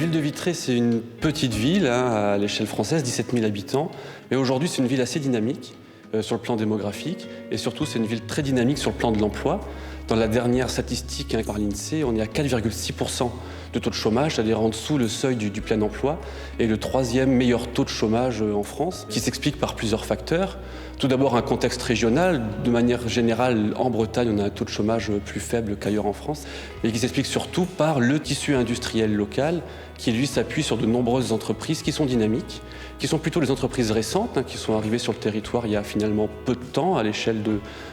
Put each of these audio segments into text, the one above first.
ville de Vitré, c'est une petite ville à l'échelle française, 17 000 habitants. Mais aujourd'hui, c'est une ville assez dynamique sur le plan démographique. Et surtout, c'est une ville très dynamique sur le plan de l'emploi. Dans la dernière statistique par l'INSEE, on est à 4,6% de taux de chômage, c'est-à-dire en dessous le seuil du plein emploi, et le troisième meilleur taux de chômage en France, qui s'explique par plusieurs facteurs. Tout d'abord, un contexte régional. De manière générale, en Bretagne, on a un taux de chômage plus faible qu'ailleurs en France, mais qui s'explique surtout par le tissu industriel local, qui lui s'appuie sur de nombreuses entreprises qui sont dynamiques, qui sont plutôt les entreprises récentes, qui sont arrivées sur le territoire il y a finalement peu de temps, à l'échelle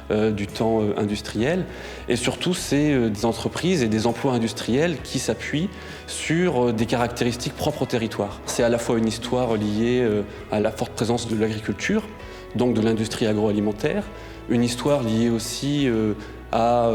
du temps industriel. Et surtout, c'est des entreprises et des emplois industriels qui s'appuient sur des caractéristiques propres au territoire. C'est à la fois une histoire liée à la forte présence de l'agriculture, donc de l'industrie agroalimentaire, une histoire liée aussi à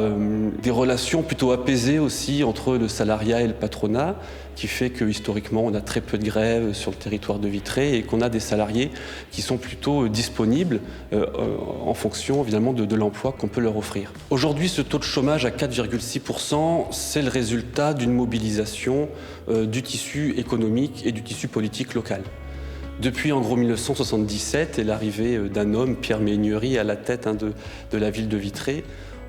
des relations plutôt apaisées aussi entre le salariat et le patronat, qui fait que historiquement on a très peu de grèves sur le territoire de Vitré et qu'on a des salariés qui sont plutôt disponibles en fonction évidemment de l'emploi qu'on peut leur offrir. Aujourd'hui, ce taux de chômage à 4,6%, c'est le résultat d'une mobilisation du tissu économique et du tissu politique local. Depuis en gros 1977 et l'arrivée d'un homme, Pierre Méhaignerie, à la tête de la ville de Vitré,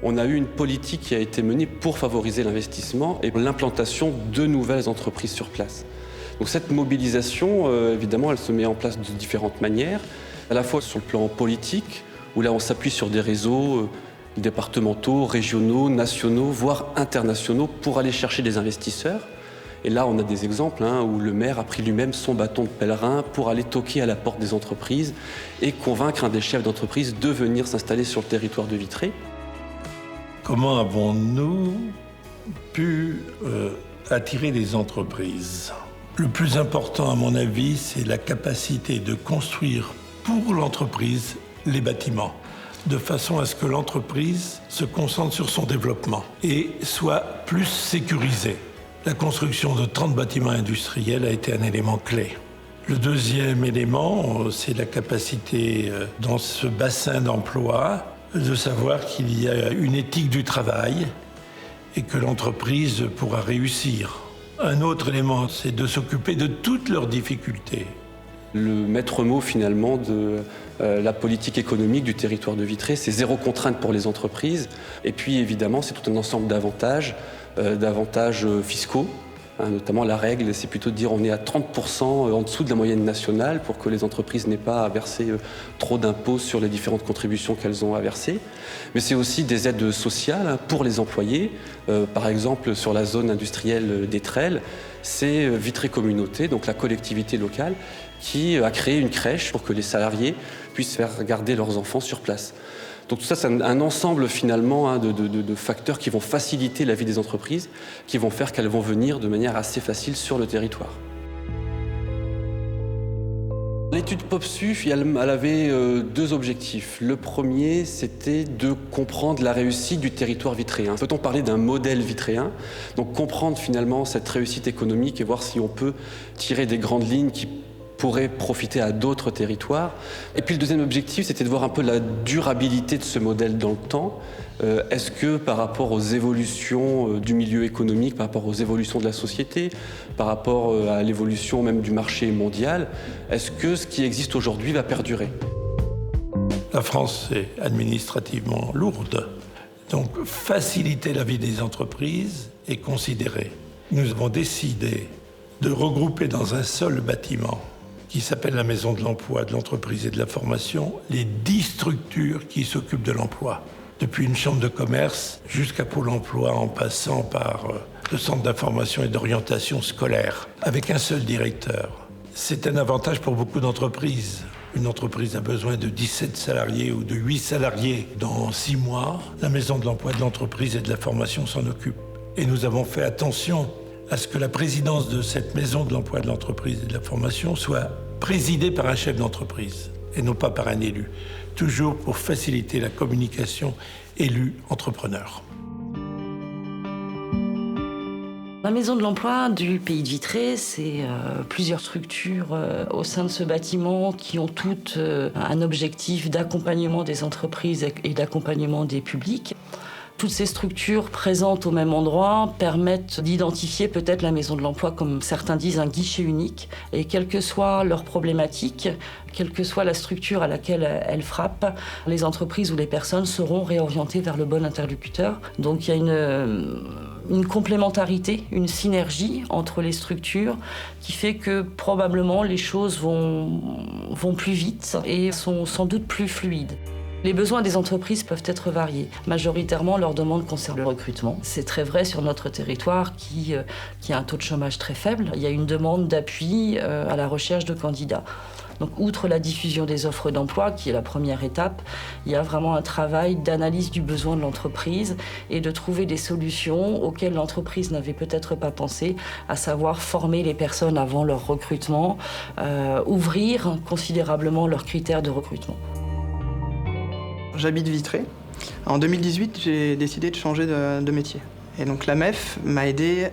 on a eu une politique qui a été menée pour favoriser l'investissement et l'implantation de nouvelles entreprises sur place. Donc cette mobilisation, évidemment, elle se met en place de différentes manières, à la fois sur le plan politique, où là on s'appuie sur des réseaux départementaux, régionaux, nationaux, voire internationaux, pour aller chercher des investisseurs. Et là, on a des exemples où le maire a pris lui-même son bâton de pèlerin pour aller toquer à la porte des entreprises et convaincre un des chefs d'entreprise de venir s'installer sur le territoire de Vitré. Comment avons-nous pu attirer des entreprises ? Le plus important, à mon avis, c'est la capacité de construire pour l'entreprise les bâtiments, de façon à ce que l'entreprise se concentre sur son développement et soit plus sécurisée. La construction de 30 bâtiments industriels a été un élément clé. Le deuxième élément, c'est la capacité dans ce bassin d'emploi de savoir qu'il y a une éthique du travail et que l'entreprise pourra réussir. Un autre élément, c'est de s'occuper de toutes leurs difficultés. Le maître mot finalement de la politique économique du territoire de Vitré, c'est zéro contrainte pour les entreprises. Et puis évidemment, c'est tout un ensemble d'avantages fiscaux. Notamment la règle, c'est plutôt de dire on est à 30% en dessous de la moyenne nationale pour que les entreprises n'aient pas à verser trop d'impôts sur les différentes contributions qu'elles ont à verser. Mais c'est aussi des aides sociales pour les employés. Par exemple, sur la zone industrielle d'Étrelles, c'est Vitré Communauté, donc la collectivité locale, qui a créé une crèche pour que les salariés puissent faire garder leurs enfants sur place. Donc tout ça, c'est un ensemble finalement de facteurs qui vont faciliter la vie des entreprises, qui vont faire qu'elles vont venir de manière assez facile sur le territoire. L'étude POPSU, elle avait deux objectifs. Le premier, c'était de comprendre la réussite du territoire vitréen. Peut-on parler d'un modèle vitréen ? Donc comprendre finalement cette réussite économique et voir si on peut tirer des grandes lignes qui pourrait profiter à d'autres territoires. Et puis le deuxième objectif, c'était de voir un peu la durabilité de ce modèle dans le temps. Est-ce que par rapport aux évolutions du milieu économique, par rapport aux évolutions de la société, par rapport à l'évolution même du marché mondial, est-ce que ce qui existe aujourd'hui va perdurer ? La France est administrativement lourde, donc faciliter la vie des entreprises est considéré. Nous avons décidé de regrouper dans un seul bâtiment qui s'appelle la Maison de l'Emploi, de l'Entreprise et de la Formation, les 10 structures qui s'occupent de l'emploi. Depuis une chambre de commerce jusqu'à Pôle emploi, en passant par le centre d'information et d'orientation scolaire, avec un seul directeur. C'est un avantage pour beaucoup d'entreprises. Une entreprise a besoin de 17 salariés ou de 8 salariés dans 6 mois. La Maison de l'Emploi, de l'Entreprise et de la Formation s'en occupe. Et nous avons fait attention à ce que la présidence de cette Maison de l'Emploi, de l'Entreprise et de la Formation soit présidée par un chef d'entreprise et non pas par un élu, toujours pour faciliter la communication élu-entrepreneur. La Maison de l'Emploi du Pays de Vitré, c'est plusieurs structures au sein de ce bâtiment qui ont toutes un objectif d'accompagnement des entreprises et d'accompagnement des publics. Toutes ces structures présentes au même endroit permettent d'identifier peut-être la Maison de l'Emploi, comme certains disent, un guichet unique. Et quelle que soit leur problématique, quelle que soit la structure à laquelle elles frappent, les entreprises ou les personnes seront réorientées vers le bon interlocuteur. Donc il y a une complémentarité, une synergie entre les structures qui fait que probablement les choses vont plus vite et sont sans doute plus fluides. Les besoins des entreprises peuvent être variés. Majoritairement, leurs demandes concernent le recrutement. C'est très vrai sur notre territoire qui a un taux de chômage très faible. Il y a une demande d'appui à la recherche de candidats. Donc, outre la diffusion des offres d'emploi, qui est la première étape, il y a vraiment un travail d'analyse du besoin de l'entreprise et de trouver des solutions auxquelles l'entreprise n'avait peut-être pas pensé, à savoir former les personnes avant leur recrutement, ouvrir considérablement leurs critères de recrutement. J'habite Vitré. En 2018, j'ai décidé de changer de métier. Et donc la MEF m'a aidé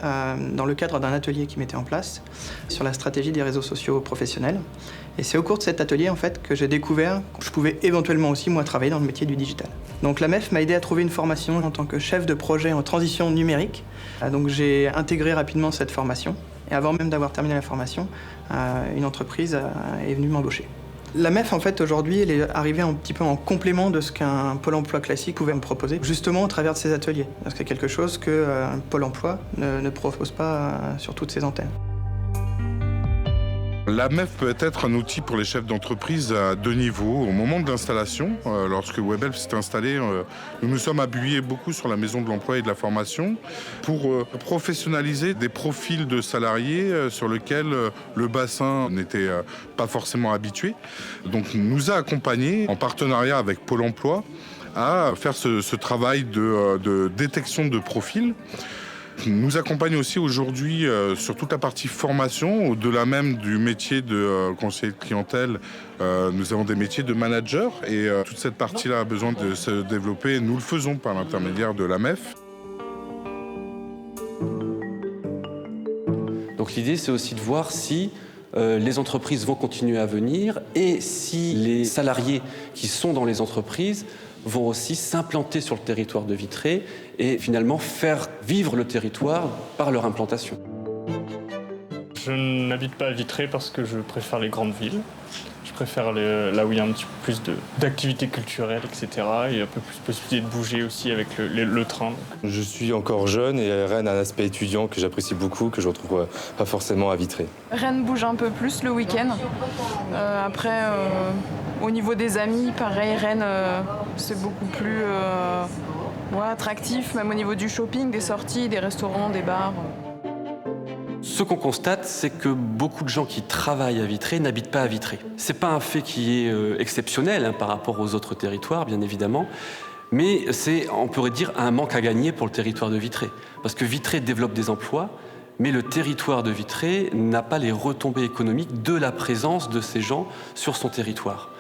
dans le cadre d'un atelier qui mettait en place sur la stratégie des réseaux sociaux professionnels. Et c'est au cours de cet atelier en fait, que j'ai découvert que je pouvais éventuellement aussi moi travailler dans le métier du digital. Donc la MEF m'a aidé à trouver une formation en tant que chef de projet en transition numérique. Donc j'ai intégré rapidement cette formation. Et avant même d'avoir terminé la formation, une entreprise est venue m'embaucher. La MEF, en fait, aujourd'hui, elle est arrivée un petit peu en complément de ce qu'un Pôle emploi classique pouvait me proposer, justement au travers de ces ateliers. Parce que c'est quelque chose que Pôle emploi ne propose pas sur toutes ses antennes. La MEF peut être un outil pour les chefs d'entreprise à deux niveaux. Au moment de l'installation, lorsque Webhelp s'est installé, nous nous sommes appuyés beaucoup sur la Maison de l'Emploi et de la formation pour professionnaliser des profils de salariés sur lesquels le bassin n'était pas forcément habitué. Donc nous a accompagnés en partenariat avec Pôle emploi à faire ce travail de détection de profils. Nous accompagne aussi aujourd'hui sur toute la partie formation, au-delà même du métier de conseiller de clientèle. Nous avons des métiers de manager et toute cette partie-là a besoin de se développer. Nous le faisons par l'intermédiaire de la MEF. Donc l'idée, c'est aussi de voir si les entreprises vont continuer à venir et si les salariés qui sont dans les entreprises vont aussi s'implanter sur le territoire de Vitré et finalement faire vivre le territoire par leur implantation. Je n'habite pas à Vitré parce que je préfère les grandes villes. Je préfère là où il y a un petit peu plus d'activités culturelles, etc. Et un peu plus de possibilité de bouger aussi avec le train. Je suis encore jeune et Rennes a un aspect étudiant que j'apprécie beaucoup, que je ne retrouve pas forcément à Vitré. Rennes bouge un peu plus le week-end. Après, au niveau des amis, pareil, Rennes, c'est beaucoup plus attractif, même au niveau du shopping, des sorties, des restaurants, des bars. Ce qu'on constate, c'est que beaucoup de gens qui travaillent à Vitré n'habitent pas à Vitré. C'est pas un fait qui est exceptionnel par rapport aux autres territoires, bien évidemment, mais c'est, on pourrait dire, un manque à gagner pour le territoire de Vitré. Parce que Vitré développe des emplois, mais le territoire de Vitré n'a pas les retombées économiques de la présence de ces gens sur son territoire.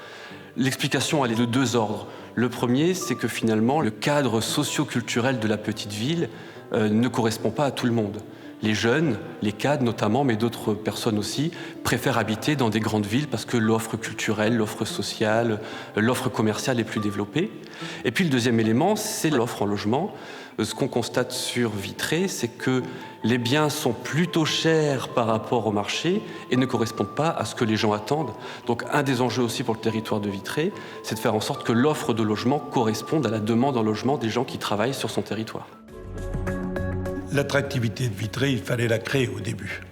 L'explication, elle est de deux ordres. Le premier, c'est que finalement, le cadre socio-culturel de la petite ville ne correspond pas à tout le monde. Les jeunes, les cadres notamment, mais d'autres personnes aussi, préfèrent habiter dans des grandes villes parce que l'offre culturelle, l'offre sociale, l'offre commerciale est plus développée. Et puis le deuxième élément, c'est l'offre en logement. Ce qu'on constate sur Vitré, c'est que les biens sont plutôt chers par rapport au marché et ne correspondent pas à ce que les gens attendent. Donc un des enjeux aussi pour le territoire de Vitré, c'est de faire en sorte que l'offre de logement corresponde à la demande en logement des gens qui travaillent sur son territoire. L'attractivité de Vitré, il fallait la créer au début.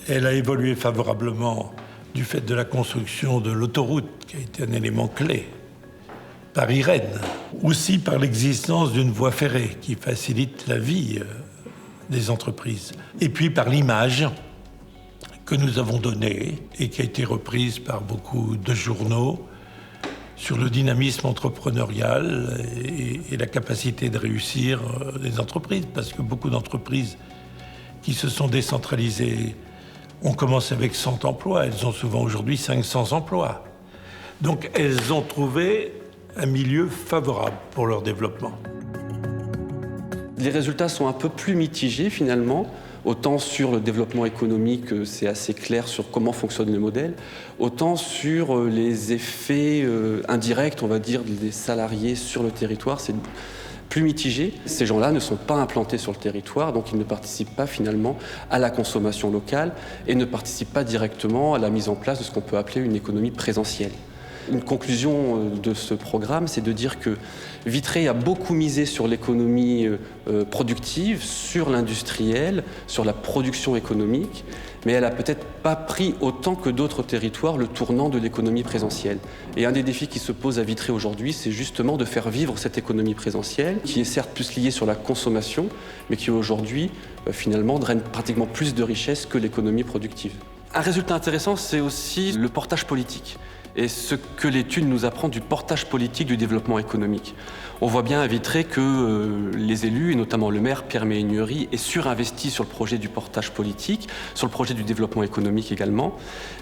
Elle a évolué favorablement du fait de la construction de l'autoroute, qui a été un élément clé. Paris-Rennes, aussi par l'existence d'une voie ferrée qui facilite la vie des entreprises. Et puis par l'image que nous avons donnée et qui a été reprise par beaucoup de journaux sur le dynamisme entrepreneurial et la capacité de réussir des entreprises. Parce que beaucoup d'entreprises qui se sont décentralisées ont commencé avec 100 emplois. Elles ont souvent aujourd'hui 500 emplois. Donc elles ont trouvé un milieu favorable pour leur développement. Les résultats sont un peu plus mitigés finalement. Autant sur le développement économique, c'est assez clair sur comment fonctionne le modèle, autant sur les effets indirects, on va dire, des salariés sur le territoire, c'est plus mitigé. Ces gens-là ne sont pas implantés sur le territoire, donc ils ne participent pas finalement à la consommation locale et ne participent pas directement à la mise en place de ce qu'on peut appeler une économie présentielle. Une conclusion de ce programme, c'est de dire que Vitré a beaucoup misé sur l'économie productive, sur l'industriel, sur la production économique, mais elle n'a peut-être pas pris autant que d'autres territoires le tournant de l'économie présentielle. Et un des défis qui se pose à Vitré aujourd'hui, c'est justement de faire vivre cette économie présentielle, qui est certes plus liée sur la consommation, mais qui aujourd'hui, finalement, draine pratiquement plus de richesses que l'économie productive. Un résultat intéressant, c'est aussi le portage politique. Et ce que l'étude nous apprend du portage politique du développement économique. On voit bien à Vitré que les élus, et notamment le maire Pierre Méhaignerie, est surinvesti sur le projet du portage politique, sur le projet du développement économique également.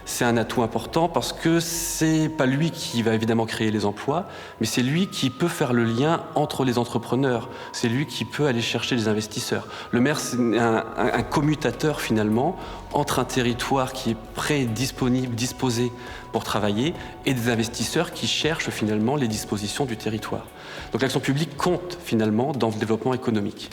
C'est un atout important parce que c'est pas lui qui va évidemment créer les emplois, mais c'est lui qui peut faire le lien entre les entrepreneurs. C'est lui qui peut aller chercher les investisseurs. Le maire, c'est un commutateur finalement entre un territoire qui est prêt, disponible, disposé pour travailler et des investisseurs qui cherchent finalement les dispositions du territoire. Donc l'action publique compte finalement dans le développement économique.